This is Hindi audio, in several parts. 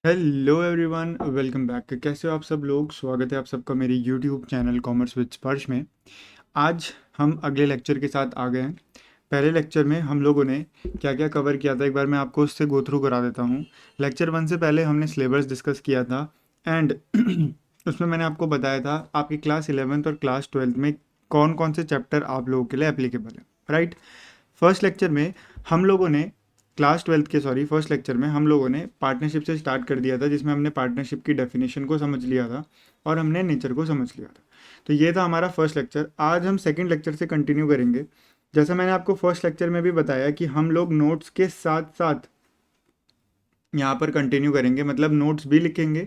Hello everyone, welcome back. कैसे हो आप सब लोग? स्वागत है आप सबका मेरे यूट्यूब चैनल कॉमर्स विद स्पर्श में। आज हम अगले लेक्चर के साथ आ गए हैं। पहले लेक्चर में हम लोगों ने क्या क्या कवर किया था, एक बार मैं आपको उससे गो थ्रू करा देता हूँ। लेक्चर 1 से पहले हमने सिलेबस डिस्कस किया था एंड उसमें मैंने आपको बताया था आपकी क्लास 11th और क्लास 12th में कौन कौन से चैप्टर आप लोगों के लिए एप्लीकेबल है, राइट। फर्स्ट लेक्चर में हम लोगों ने फर्स्ट लेक्चर में हम लोगों ने पार्टनरशिप से स्टार्ट कर दिया था, जिसमें हमने पार्टनरशिप की डेफिनेशन को समझ लिया था और हमने नेचर को समझ लिया था। तो ये था हमारा फर्स्ट लेक्चर। आज हम सेकंड लेक्चर से कंटिन्यू करेंगे। जैसा मैंने आपको फर्स्ट लेक्चर में भी बताया कि हम लोग नोट्स के साथ साथ यहाँ पर कंटिन्यू करेंगे, मतलब नोट्स भी लिखेंगे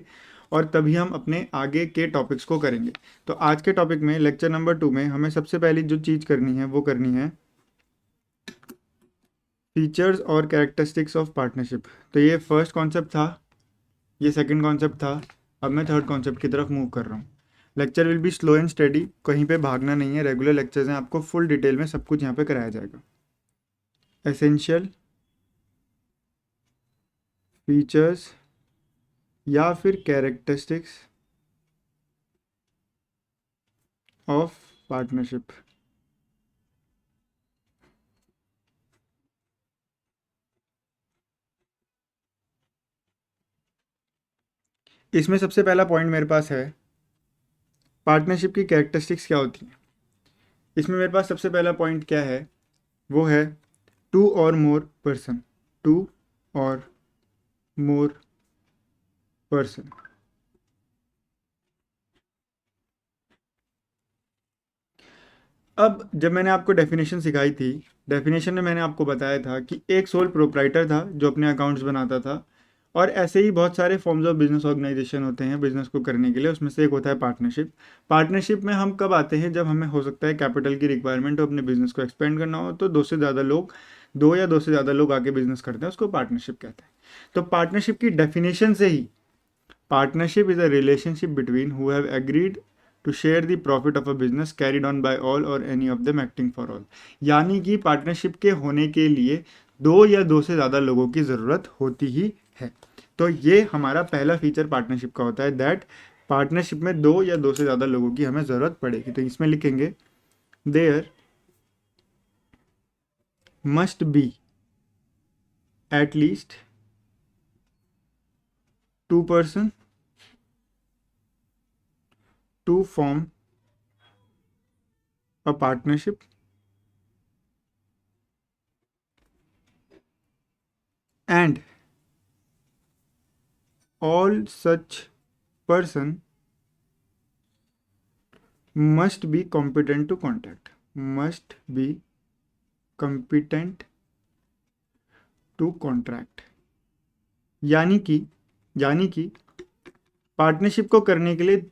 और तभी हम अपने आगे के टॉपिक्स को करेंगे। तो आज के टॉपिक में लेक्चर नंबर 2 में हमें सबसे पहली जो चीज़ करनी है वो करनी है फीचर्स और कैरेक्टरिस्टिक्स ऑफ पार्टनरशिप। तो ये फर्स्ट कॉन्सेप्ट था, ये सेकंड कॉन्सेप्ट था। अब मैं थर्ड कॉन्सेप्ट की तरफ मूव कर रहा हूँ। Lecture will be slow and study, कहीं पे भागना नहीं है, रेगुलर लेक्चर्स हैं, आपको फुल डिटेल में सब कुछ यहाँ पे कराया जाएगा। एसेंशियल फीचर्स या फिर कैरेक्टरिस्टिक्स ऑफ पार्टनरशिप। इसमें सबसे पहला पॉइंट मेरे पास है, पार्टनरशिप की कैरेक्टरिस्टिक्स क्या होती हैं। इसमें मेरे पास सबसे पहला पॉइंट क्या है, वो है टू और मोर पर्सन। टू और मोर पर्सन। अब जब मैंने आपको डेफिनेशन सिखाई थी, डेफिनेशन में मैंने आपको बताया था कि एक सोल प्रोप्राइटर था जो अपने अकाउंट्स बनाता था, और ऐसे ही बहुत सारे फॉर्म्स ऑफ बिजनेस ऑर्गेनाइजेशन होते हैं बिजनेस को करने के लिए। उसमें से एक होता है पार्टनरशिप। पार्टनरशिप में हम कब आते हैं, जब हमें हो सकता है कैपिटल की रिक्वायरमेंट हो, अपने बिजनेस को एक्सपेंड करना हो, तो दो या दो से ज़्यादा लोग आके बिजनेस करते हैं, उसको पार्टनरशिप कहते हैं। तो पार्टनरशिप की डेफिनेशन से ही, partnership is a relationship between who have agreed to share the profit of a business carried on by all और any of them acting for all. यानी कि पार्टनरशिप के होने के लिए दो या दो से ज़्यादा लोगों की ज़रूरत होती ही है। तो ये हमारा पहला फीचर पार्टनरशिप का होता है, दैट पार्टनरशिप में दो या दो से ज़्यादा लोगों की हमें ज़रूरत पड़ेगी। तो इसमें लिखेंगे there must be at least two person to form a partnership and all such person must be competent to contract, must be competent to contract। यानी कि यानी कि पार्टनरशिप को करने के लिए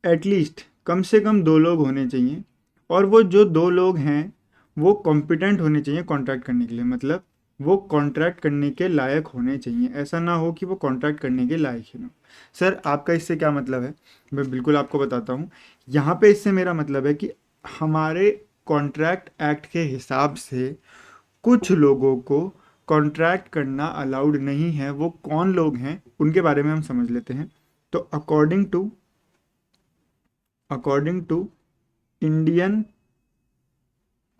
एटलीस्ट कम से कम दो लोग होने चाहिए, और वो जो दो लोग हैं वो कॉम्पिटेंट होने चाहिए कॉन्ट्रैक्ट करने के लिए। मतलब वो कॉन्ट्रैक्ट करने के लायक होने चाहिए, ऐसा ना हो कि वो कॉन्ट्रैक्ट करने के लायक ही ना हो। सर आपका इससे क्या मतलब है? मैं बिल्कुल आपको बताता हूँ। यहाँ पे इससे मेरा मतलब है कि हमारे कॉन्ट्रैक्ट एक्ट के हिसाब से कुछ लोगों को कॉन्ट्रैक्ट करना अलाउड नहीं है। वो कौन लोग हैं उनके बारे में हम समझ लेते हैं। तो according to Indian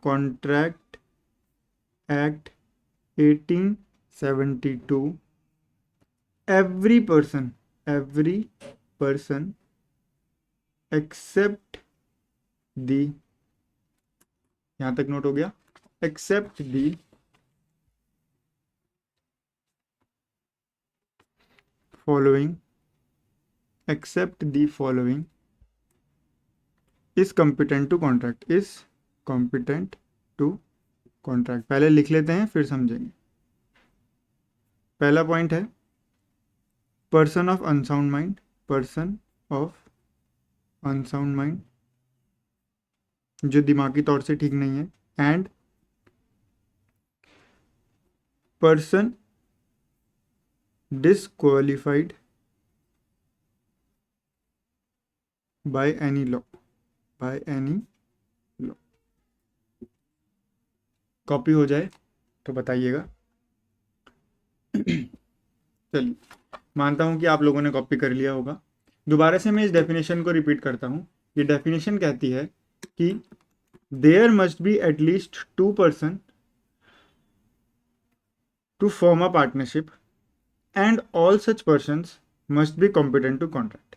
contract act 1872, every person except the, यहां तक नोट हो गया, except the following, except the following is competent to contract, is competent to contract. पहले लिख लेते हैं फिर समझेंगे। पहला पॉइंट है person of unsound mind, person of unsound mind जो दिमागी तौर से ठीक नहीं है, and person disqualified by any law, by any law. Copy हो जाए तो बताइएगा। चलिए मानता हूं कि आप लोगों ने कॉपी कर लिया होगा। दोबारा से मैं इस डेफिनेशन को रिपीट करता हूं। ये डेफिनेशन कहती है कि there must be at least 2 person to form a partnership and all such persons must be competent to contract.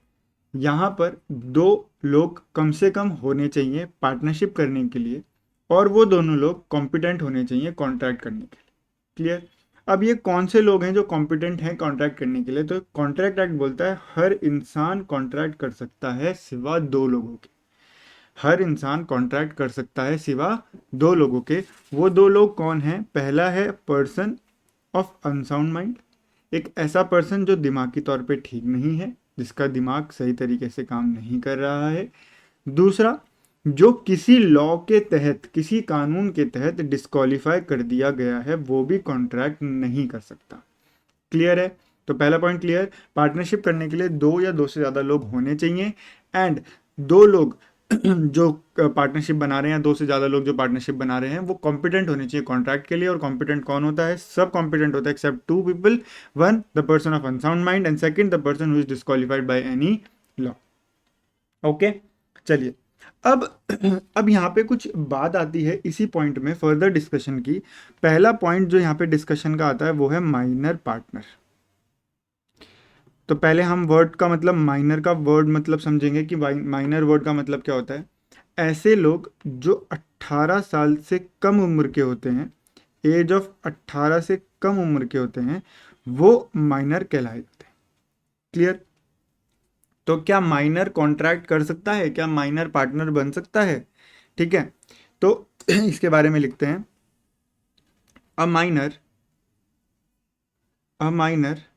यहाँ पर 2 लोग कम से कम होने चाहिए पार्टनरशिप करने के लिए, और वो दोनों लोग कॉम्पिटेंट होने चाहिए कॉन्ट्रैक्ट करने के लिए। क्लियर? अब ये कौन से लोग हैं जो कॉम्पिटेंट हैं कॉन्ट्रैक्ट करने के लिए? तो कॉन्ट्रैक्ट एक्ट बोलता है हर इंसान कॉन्ट्रैक्ट कर सकता है सिवा 2 लोगों के। हर इंसान कॉन्ट्रैक्ट कर सकता है सिवा 2 लोगों के। वो 2 लोग कौन हैं? पहला है पर्सन ऑफ अनसाउंड माइंड, एक ऐसा पर्सन जो दिमागी तौर पे ठीक नहीं है, जिसका दिमाग सही तरीके से काम नहीं कर रहा है। दूसरा, जो किसी लॉ के तहत, किसी कानून के तहत डिस्क्वालीफाई कर दिया गया है, वो भी कॉन्ट्रैक्ट नहीं कर सकता। क्लियर है? तो पहला पॉइंट क्लियर। पार्टनरशिप करने के लिए 2 या 2 से ज़्यादा लोग होने चाहिए, एंड 2 लोग जो पार्टनरशिप बना रहे हैं, 2 से ज़्यादा लोग जो पार्टनरशिप बना रहे हैं, वो कॉम्पिटेंट होने चाहिए कॉन्ट्रैक्ट के लिए। और कॉम्पिटेंट कौन होता है? सब कॉम्पिटेंट होता है except 2 people. One, the person of unsound mind, and second, the person who is disqualified by any law. Okay, चलिए। अब अब यहाँ पे कुछ बात आती है इसी पॉइंट में फर्दर डिस्कशन की। पहला पॉइंट जो यहाँ पे डिस्कशन का आता है वो है माइनर पार्टनर। तो पहले हम वर्ड का मतलब, माइनर का वर्ड मतलब समझेंगे कि माइनर वर्ड का मतलब क्या होता है। ऐसे लोग जो 18 साल से कम उम्र के होते हैं, एज ऑफ 18 से कम उम्र के होते हैं, वो माइनर कहलाए जाते हैं। क्लियर? तो क्या माइनर कॉन्ट्रैक्ट कर सकता है? क्या माइनर पार्टनर बन सकता है? ठीक है, तो इसके बारे में लिखते हैं। अ माइनर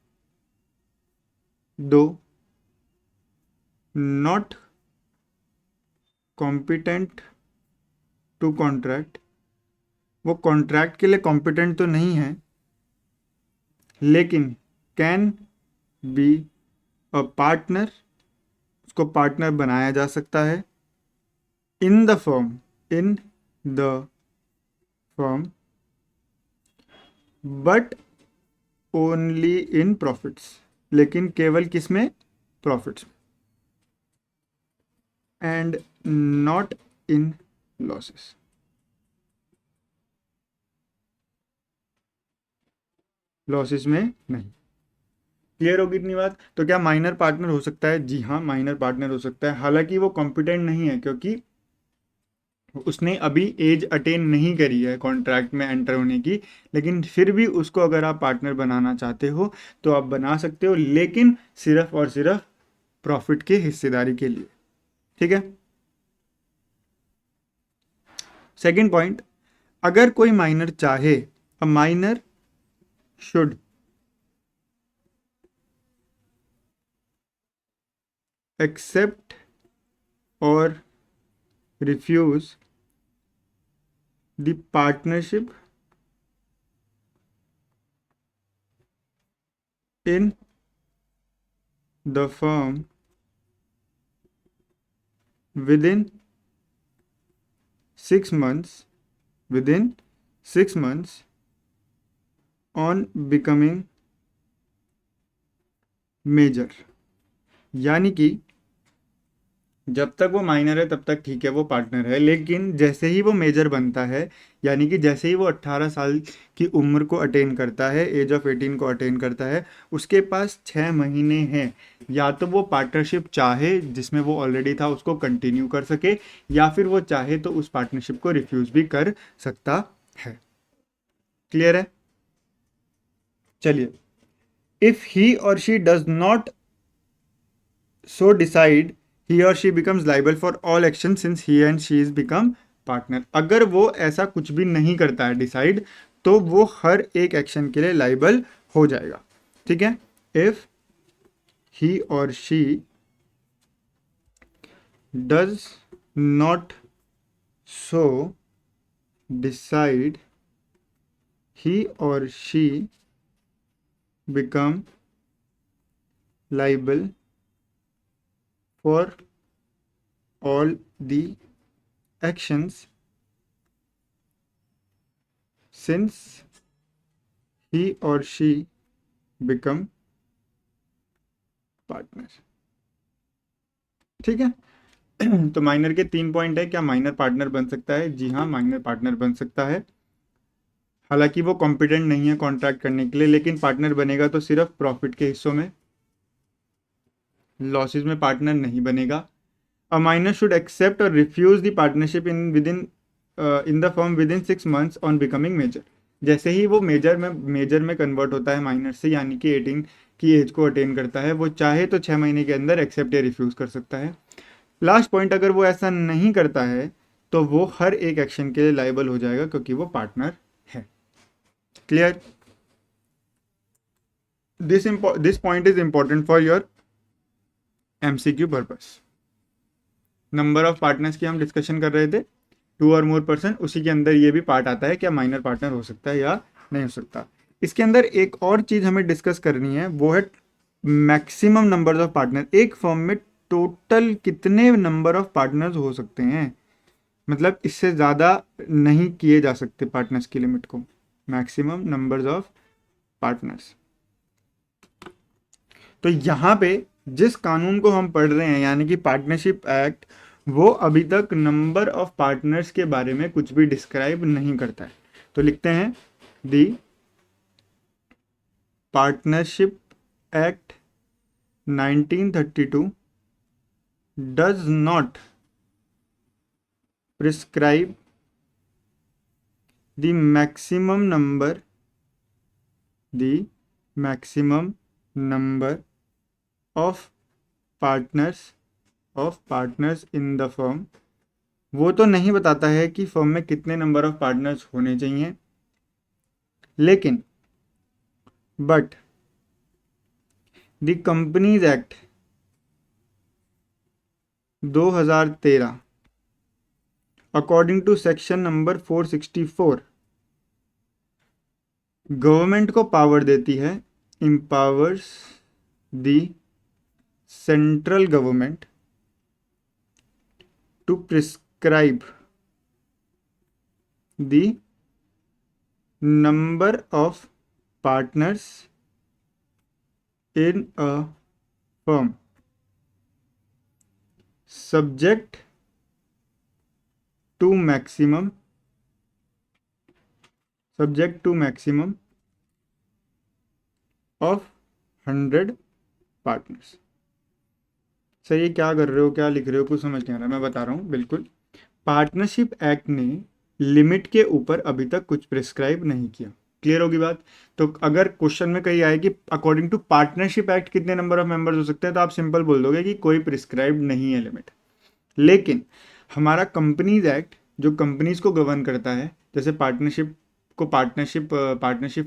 दो नॉट कॉम्पिटेंट टू कॉन्ट्रैक्ट, वो कॉन्ट्रैक्ट के लिए कॉम्पिटेंट तो नहीं है, लेकिन कैन बी अ पार्टनर, उसको पार्टनर बनाया जा सकता है इन the firm but only in profits, लेकिन केवल किसमें? Profits, and not in losses. Losses में नहीं। क्लियर होगी इतनी बात? तो क्या माइनर पार्टनर हो सकता है? जी हाँ, माइनर पार्टनर हो सकता है। हालांकि वो कॉम्पिटेंट नहीं है, क्योंकि उसने अभी एज अटेन नहीं करी है कॉन्ट्रैक्ट में एंटर होने की, लेकिन फिर भी उसको अगर आप पार्टनर बनाना चाहते हो तो आप बना सकते हो, लेकिन सिर्फ और सिर्फ प्रॉफिट के हिस्सेदारी के लिए। ठीक है? सेकंड पॉइंट, अगर कोई माइनर चाहे, अ माइनर शुड एक्सेप्ट और refuse the partnership in the firm within 6 months, within 6 months on becoming major. यानी कि जब तक वो माइनर है तब तक ठीक है, वो पार्टनर है, लेकिन जैसे ही वो मेजर बनता है, यानी कि जैसे ही वो 18 साल की उम्र को अटेन करता है, एज ऑफ 18 को अटेन करता है, उसके पास 6 महीने हैं। या तो वो पार्टनरशिप चाहे जिसमें वो ऑलरेडी था उसको कंटिन्यू कर सके, या फिर वो चाहे तो उस पार्टनरशिप को रिफ्यूज भी कर सकता है। क्लियर है? चलिए, इफ ही और she does not so decide, he or she becomes liable for all actions since he and she is become partner। अगर वो ऐसा कुछ भी नहीं करता है डिसाइड, तो वो हर एक एक्शन के लिए लाइबल हो जाएगा। ठीक है? इफ ही और she does not so decide, he or she become liable for all the actions since he or she become partner. ठीक है। तो माइनर के 3 पॉइंट है। क्या माइनर पार्टनर बन सकता है? जी हाँ, माइनर पार्टनर बन सकता है। हालांकि वो कॉम्पिटेंट नहीं है कॉन्ट्रैक्ट करने के लिए, लेकिन पार्टनर बनेगा तो सिर्फ प्रॉफिट के हिस्सों में, लॉसेस में पार्टनर नहीं बनेगा। अ माइनर शुड एक्सेप्ट और refuse the partnership in the firm within 6 months on becoming major. जैसे ही वो मेजर में कन्वर्ट होता है माइनर से, यानी कि 18 की एज को अटेन करता है, वो चाहे तो 6 महीने के अंदर एक्सेप्ट या रिफ्यूज कर सकता है। लास्ट पॉइंट, अगर वो ऐसा नहीं करता है तो वो हर एक एक्शन के लिए लाइबल हो जाएगा, क्योंकि वो पार्टनर है। Clear? This point is important for your MCQ purpose. Number of partners की हम डिस्कशन कर रहे थे, 2 और मोर पर्सन, उसी के अंदर ये भी पार्ट आता है, क्या माइनर पार्टनर हो सकता है या नहीं हो सकता। इसके अंदर एक और चीज हमें डिस्कस करनी है, वो है मैक्सिमम नंबर ऑफ पार्टनर। एक फर्म में टोटल कितने नंबर ऑफ पार्टनर्स हो सकते हैं, मतलब इससे ज़्यादा नहीं किए जा सकते पार्टनर्स की लिमिट को। Maximum numbers of partners. तो यहाँ पे जिस कानून को हम पढ़ रहे हैं, यानी कि पार्टनरशिप एक्ट, वो अभी तक नंबर ऑफ पार्टनर्स के बारे में कुछ भी डिस्क्राइब नहीं करता है। तो लिखते हैं, the partnership act 1932 does not prescribe the maximum number of partners in the firm। वो तो नहीं बताता है कि फर्म में कितने नंबर ऑफ पार्टनर्स होने चाहिए, लेकिन but the companies act 2013 according to section number 464 government को पावर देती है, empowers the central government to prescribe the number of partners in a firm subject to maximum of 100 partners. Sir ये क्या कर रहे हो, क्या लिख रहे हो, कुछ समझ नहीं आ रहा, मैं बता रहा हूँ। बिल्कुल, पार्टनरशिप एक्ट ने लिमिट के ऊपर अभी तक कुछ प्रिस्क्राइब नहीं किया। क्लियर होगी बात? तो अगर क्वेश्चन में कहीं आए कि अकॉर्डिंग टू पार्टनरशिप एक्ट कितने नंबर ऑफ मेंबर्स हो सकते हैं, तो आप सिंपल बोल दोगे कि कोई प्रिस्क्राइब नहीं है लिमिट। लेकिन हमारा कंपनीज एक्ट जो कंपनीज को गवर्न करता है, जैसे पार्टनरशिप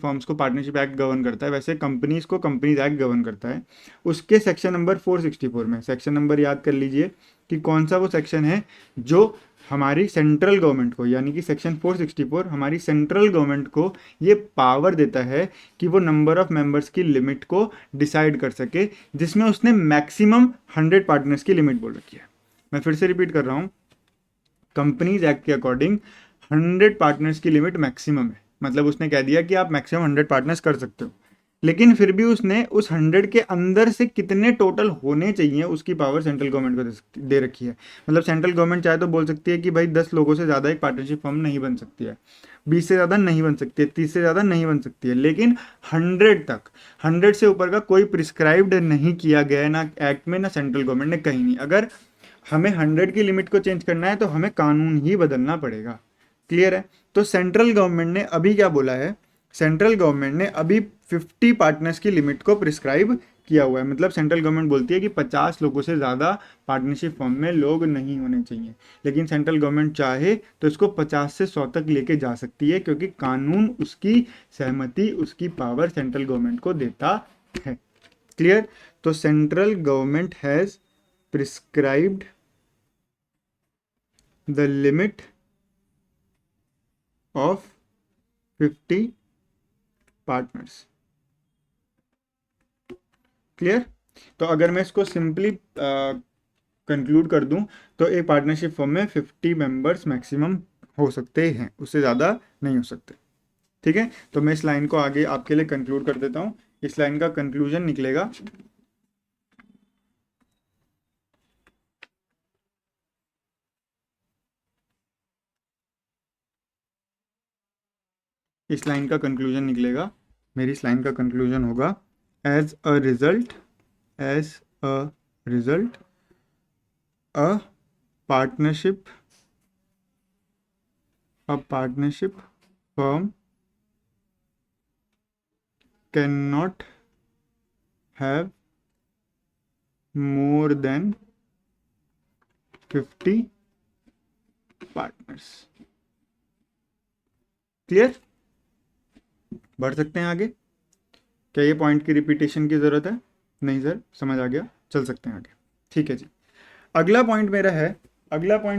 फॉर्म्स को पार्टनरशिप एक्ट गवर्न करता है, वैसे कंपनीज को कंपनीज एक्ट गवर्न करता है। उसके सेक्शन नंबर 464 में, सेक्शन नंबर याद कर लीजिए कि कौन सा वो सेक्शन है जो हमारी सेंट्रल गवर्नमेंट को, यानी कि सेक्शन 464 हमारी सेंट्रल गवर्नमेंट को ये पावर देता है कि वो नंबर ऑफ मेंबर्स की लिमिट को डिसाइड कर सके, जिसमें उसने मैक्सिमम 100 पार्टनर्स की लिमिट बोल रखी है। मैं फिर से रिपीट कर रहा हूँ, कंपनीज एक्ट के अकॉर्डिंग 100 पार्टनर्स की लिमिट मैक्सिमम है। मतलब उसने कह दिया कि आप मैक्सिमम 100 पार्टनर्स कर सकते हो, लेकिन फिर भी उसने उस 100 के अंदर से कितने टोटल होने चाहिए उसकी पावर सेंट्रल गवर्नमेंट को दे रखी है। मतलब सेंट्रल गवर्नमेंट चाहे तो बोल सकती है कि भाई 10 लोगों से ज़्यादा एक पार्टनरशिप फर्म नहीं बन सकती है, 20 से ज़्यादा नहीं बन सकती है, 30 से ज़्यादा नहीं बन सकती है, लेकिन 100 तक, 100 से ऊपर का कोई प्रिस्क्राइब्ड नहीं किया गया है, ना एक्ट में ना सेंट्रल गवर्नमेंट ने, कहीं नहीं। अगर हमें 100 की लिमिट को चेंज करना है तो हमें कानून ही बदलना पड़ेगा। क्लियर है? तो सेंट्रल गवर्नमेंट ने अभी क्या बोला है, सेंट्रल गवर्नमेंट ने अभी 50 पार्टनर्स की लिमिट को प्रिस्क्राइब किया हुआ है। मतलब सेंट्रल गवर्नमेंट बोलती है कि 50 लोगों से ज़्यादा पार्टनरशिप फर्म में लोग नहीं होने चाहिए, लेकिन सेंट्रल गवर्नमेंट चाहे तो इसको 50 से 100 तक लेके जा सकती है, क्योंकि कानून उसकी सहमति, उसकी पावर सेंट्रल गवर्नमेंट को देता है। क्लियर? तो central government has prescribed the limit of 50 partners। Clear? तो अगर मैं इसको सिंपली कंक्लूड कर दूं तो एक पार्टनरशिप फर्म में 50 मेंबर्स मैक्सिमम हो सकते हैं, उससे ज़्यादा नहीं हो सकते। ठीक है? तो मैं इस लाइन को आगे आपके लिए कंक्लूड कर देता हूं। इस लाइन का कंक्लूजन निकलेगा, इस लाइन का कंक्लूजन निकलेगा, मेरी इस लाइन का कंक्लूजन होगा as a result a partnership firm cannot have more than 50 partners. Clear? बढ़ सकते हैं आगे? क्या ये पॉइंट की रिपीटेशन की ज़रूरत है? नहीं सर, समझ आ गया, चल सकते हैं आगे। ठीक है जी। अगला पॉइंट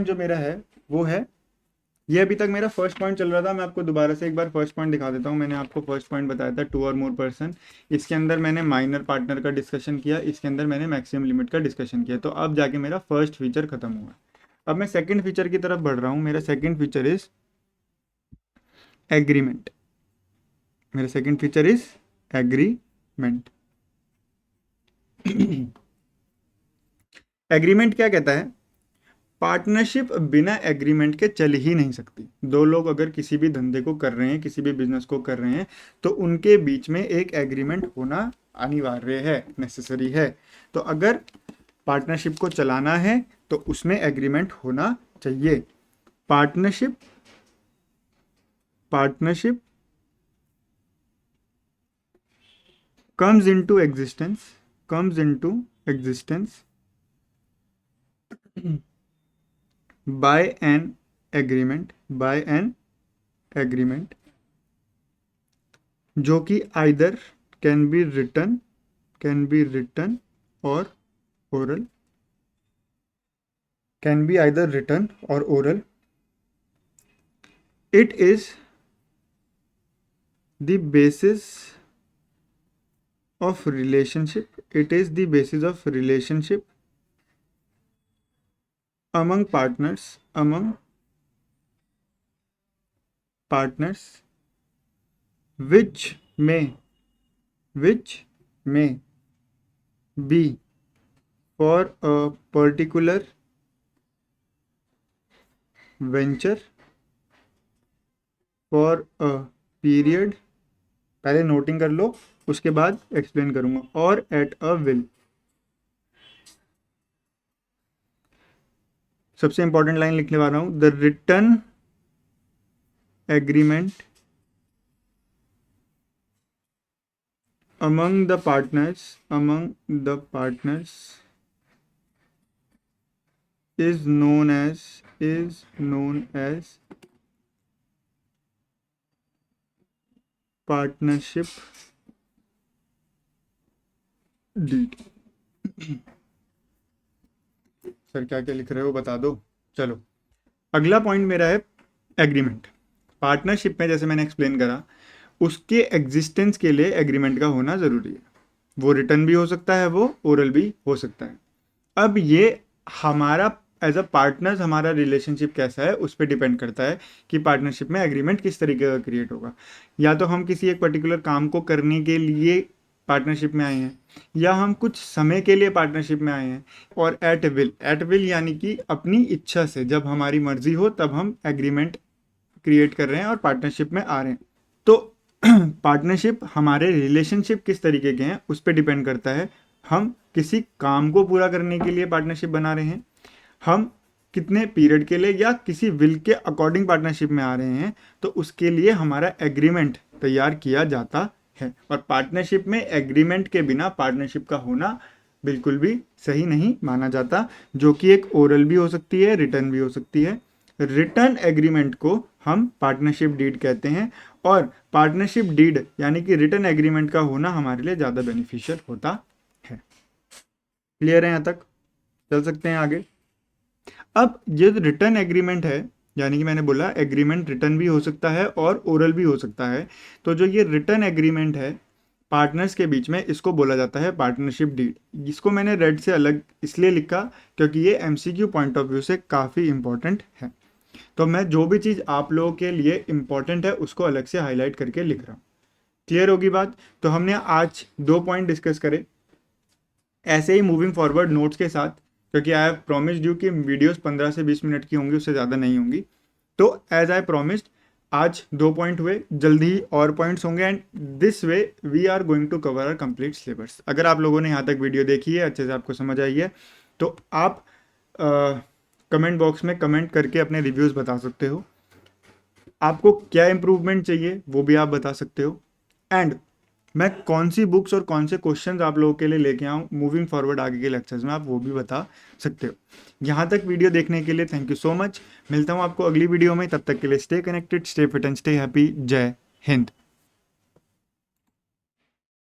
जो मेरा है वो है, ये अभी तक मेरा फर्स्ट पॉइंट चल रहा था, मैं आपको दोबारा से एक बार फर्स्ट पॉइंट दिखा देता हूँ। मैंने आपको फर्स्ट पॉइंट बताया था 2 और मोर पर्सन, इसके अंदर मैंने माइनर पार्टनर का डिस्कशन किया, इसके अंदर मैंने मैक्सिमम लिमिट का डिस्कशन किया। तो अब जाके मेरा फर्स्ट फीचर खत्म हुआ। अब मैं सेकंड फीचर की तरफ बढ़ रहा हूँ। मेरा second feature is agreement. Agreement क्या कहता है? पार्टनरशिप बिना एग्रीमेंट के चल ही नहीं सकती। दो लोग अगर किसी भी धंधे को कर रहे हैं, किसी भी बिजनेस को कर रहे हैं, तो उनके बीच में एक एग्रीमेंट होना अनिवार्य है, नेसेसरी है। तो अगर पार्टनरशिप को चलाना है तो उसमें एग्रीमेंट होना चाहिए। Partnership comes into existence by an agreement जो कि either can be written or oral, it is the basis of relationship among partners which may be for a particular venture for a period, पहले नोटिंग कर लो, उसके बाद एक्सप्लेन करूंगा, और एट अ विल। सबसे इंपॉर्टेंट लाइन लिखने वाला हूं, the written agreement among the partners is known as partnership deed. Sir क्या क्या लिख रहे हो बता दो। चलो, अगला पॉइंट मेरा है एग्रीमेंट। पार्टनरशिप में जैसे मैंने एक्सप्लेन करा, उसके एग्जिस्टेंस के लिए एग्रीमेंट का होना ज़रूरी है। वो रिटर्न भी हो सकता है, वो ओरल भी हो सकता है। अब ये हमारा एज अ पार्टनर्स हमारा रिलेशनशिप कैसा है उस पर डिपेंड करता है कि पार्टनरशिप में एग्रीमेंट किस तरीके का क्रिएट होगा। या तो हम किसी एक पर्टिकुलर काम को करने के लिए पार्टनरशिप में आए हैं, या हम कुछ समय के लिए पार्टनरशिप में आए हैं, और एट विल यानी कि अपनी इच्छा से, जब हमारी मर्जी हो तब हम एग्रीमेंट क्रिएट कर रहे हैं और पार्टनरशिप में आ रहे हैं। तो पार्टनरशिप हमारे रिलेशनशिप किस तरीके के हैं उस पर डिपेंड करता है। हम किसी काम को पूरा करने के लिए पार्टनरशिप बना रहे हैं, हम कितने पीरियड के लिए या किसी विल के अकॉर्डिंग पार्टनरशिप में आ रहे हैं, तो उसके लिए हमारा एग्रीमेंट तैयार किया जाता है। और पार्टनरशिप में एग्रीमेंट के बिना पार्टनरशिप का होना बिल्कुल भी सही नहीं माना जाता, जो कि एक ओरल भी हो सकती है, रिटर्न भी हो सकती है। रिटर्न एग्रीमेंट को हम पार्टनरशिप डीड कहते हैं, और पार्टनरशिप डीड यानी कि रिटर्न एग्रीमेंट का होना हमारे लिए ज़्यादा बेनिफिशियल होता है। क्लियर है? यहाँ तक चल सकते हैं आगे। अब ये रिटर्न एग्रीमेंट है, यानी कि मैंने बोला एग्रीमेंट रिटर्न भी हो सकता है और ओरल भी हो सकता है। तो जो ये रिटर्न एग्रीमेंट है पार्टनर्स के बीच में, इसको बोला जाता है पार्टनरशिप डीड। इसको मैंने रेड से अलग इसलिए लिखा क्योंकि ये एमसीक्यू पॉइंट ऑफ व्यू से काफ़ी इंपॉर्टेंट है। तो मैं जो भी चीज़ आप लोगों के लिए इंपॉर्टेंट है उसको अलग से हाईलाइट करके लिख रहा हूँ। क्लियर होगी बात? तो हमने आज 2 पॉइंट डिस्कस करे। ऐसे ही मूविंग फॉरवर्ड नोट्स के साथ, क्योंकि आई हैव प्रॉमिस्ड यू कि वीडियोस 15 से 20 मिनट की होंगी, उससे ज़्यादा नहीं होंगी। तो एज आई प्रॉमिस्ड आज 2 पॉइंट हुए, जल्दी ही और पॉइंट्स होंगे and this way we are going to cover our complete syllabus. अगर आप लोगों ने यहाँ तक वीडियो देखी है, अच्छे से आपको समझ आई है, तो आप कमेंट बॉक्स में कमेंट करके अपने रिव्यूज़ बता सकते हो। आपको क्या इम्प्रूवमेंट चाहिए वो भी आप बता सकते हो, एंड मैं कौन सी बुक्स और कौन से क्वेश्चंस आप लोगों के लिए लेके आऊँ मूविंग फॉरवर्ड आगे के लेक्चर्स में, आप वो भी बता सकते हो। यहाँ तक वीडियो देखने के लिए थैंक यू सो मच। मिलता हूँ आपको अगली वीडियो में, तब तक के लिए stay connected, stay fit and stay happy. जय हिंद।